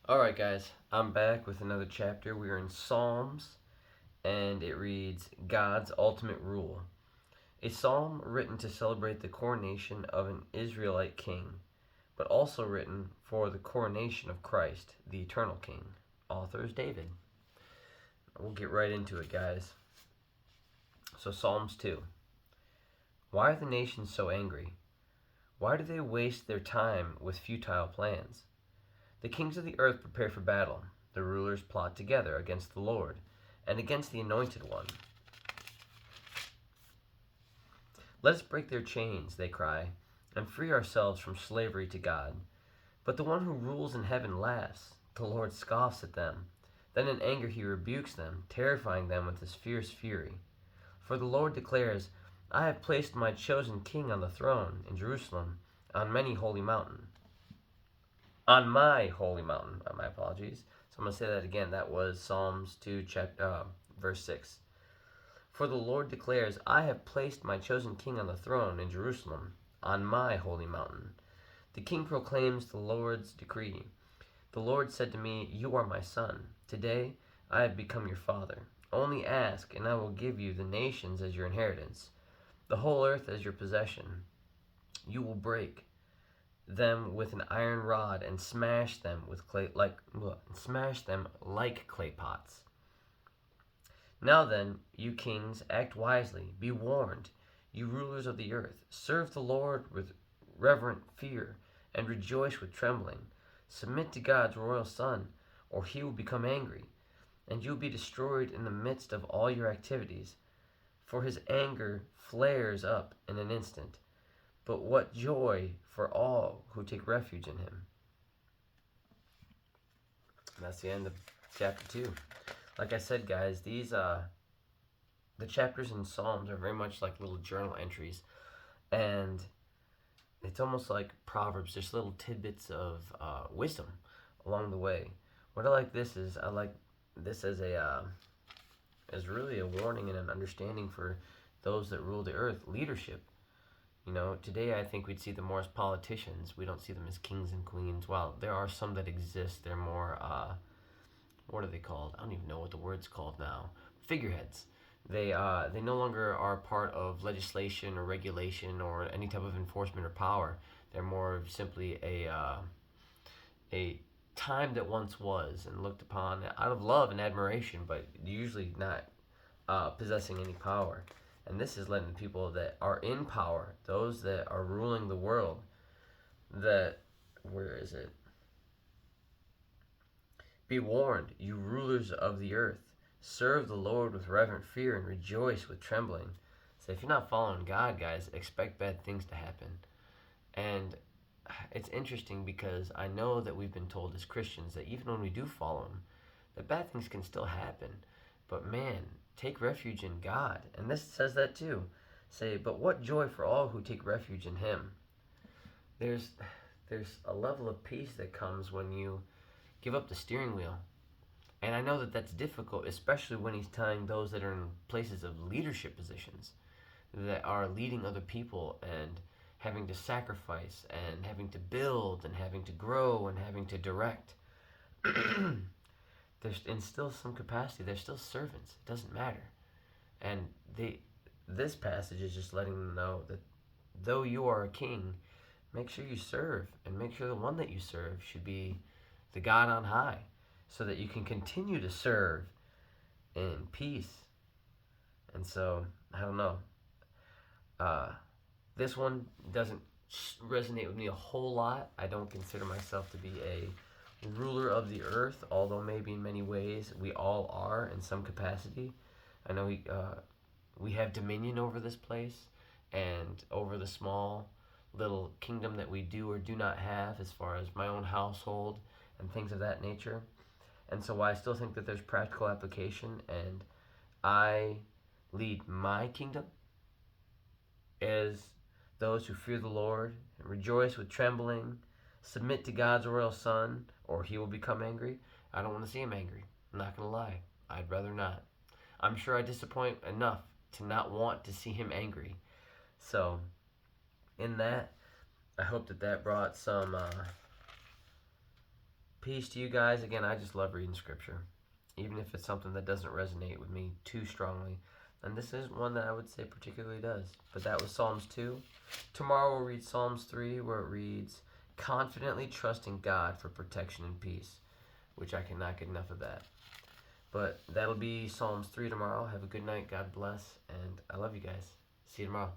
Alright, guys, I'm back with another chapter. We are in Psalms, and it reads God's Ultimate Rule. A psalm written to celebrate the coronation of an Israelite king, but also written for the coronation of Christ, the eternal king. Author is David. We'll get right into it, guys. So, Psalms 2. Why are the nations so angry? Why do they waste their time with futile plans? The kings of the earth prepare for battle. The rulers plot together against the Lord and against the Anointed One. Let us break their chains, they cry, and free ourselves from slavery to God. But the one who rules in heaven laughs. The Lord scoffs at them. Then in anger he rebukes them, terrifying them with his fierce fury. For the Lord declares, I have placed my chosen king on the throne in Jerusalem, on many holy mountain. On my holy mountain. My apologies. So I'm going to say that again. That was Psalms 2, verse 6. For the Lord declares, I have placed my chosen king on the throne in Jerusalem, on my holy mountain. The king proclaims the Lord's decree. The Lord said to me, You are my son. Today I have become your father. Only ask, and I will give you the nations as your inheritance, the whole earth as your possession. You will break them with an iron rod and smash them like clay pots. Now then, you kings, act wisely, be warned, you rulers of the earth, serve the Lord with reverent fear and rejoice with trembling. Submit to God's royal Son, or he will become angry, and you will be destroyed in the midst of all your activities, for his anger flares up in an instant. But what joy for all who take refuge in him. And that's the end of chapter 2. Like I said, guys, the chapters in Psalms are very much like little journal entries, and it's almost like Proverbs. There's little tidbits of wisdom along the way. What I like this is I like this as really a warning and an understanding for those that rule the earth, leadership. You know, today I think we'd see them more as politicians. We don't see them as kings and queens. While there are some that exist, they're more, what are they called? I don't even know what the word's called now. Figureheads. They no longer are part of legislation or regulation or any type of enforcement or power. They're more simply a time that once was and looked upon out of love and admiration, but usually not possessing any power. And this is letting people that are in power, those that are ruling the world, that, where is it? Be warned, you rulers of the earth. Serve the Lord with reverent fear and rejoice with trembling. So if you're not following God, guys, expect bad things to happen. And it's interesting because I know that we've been told as Christians that even when we do follow Him, that bad things can still happen. But man, take refuge in God. And this says that too. Say, but what joy for all who take refuge in Him. There's a level of peace that comes when you give up the steering wheel. And I know that that's difficult, especially when He's telling those that are in places of leadership positions, that are leading other people and having to sacrifice and having to build and having to grow and having to direct. There's in still some capacity, they're still servants. It doesn't matter. And this passage is just letting them know that though you are a king, make sure you serve, and make sure the one that you serve should be the God on high, so that you can continue to serve in peace. And so, I don't know. This one doesn't resonate with me a whole lot. I don't consider myself to be a ruler of the earth, although maybe in many ways we all are in some capacity. I know we have dominion over this place and over the small little kingdom that we do or do not have as far as my own household and things of that nature. And so I still think that there's practical application, and I lead my kingdom as those who fear the Lord and rejoice with trembling, submit to God's royal Son, or He will become angry. I don't want to see Him angry. I'm not going to lie. I'd rather not. I'm sure I disappoint enough to not want to see Him angry. So, in that, I hope that brought some Peace to you guys. Again, I just love reading scripture, even if it's something that doesn't resonate with me too strongly. And this is one that I would say particularly does. But that was Psalms 2. Tomorrow we'll read Psalms 3, where it reads, confidently trusting God for protection and peace, which I cannot get enough of that. But that'll be Psalms 3 tomorrow. Have a good night. God bless. And I love you guys. See you tomorrow.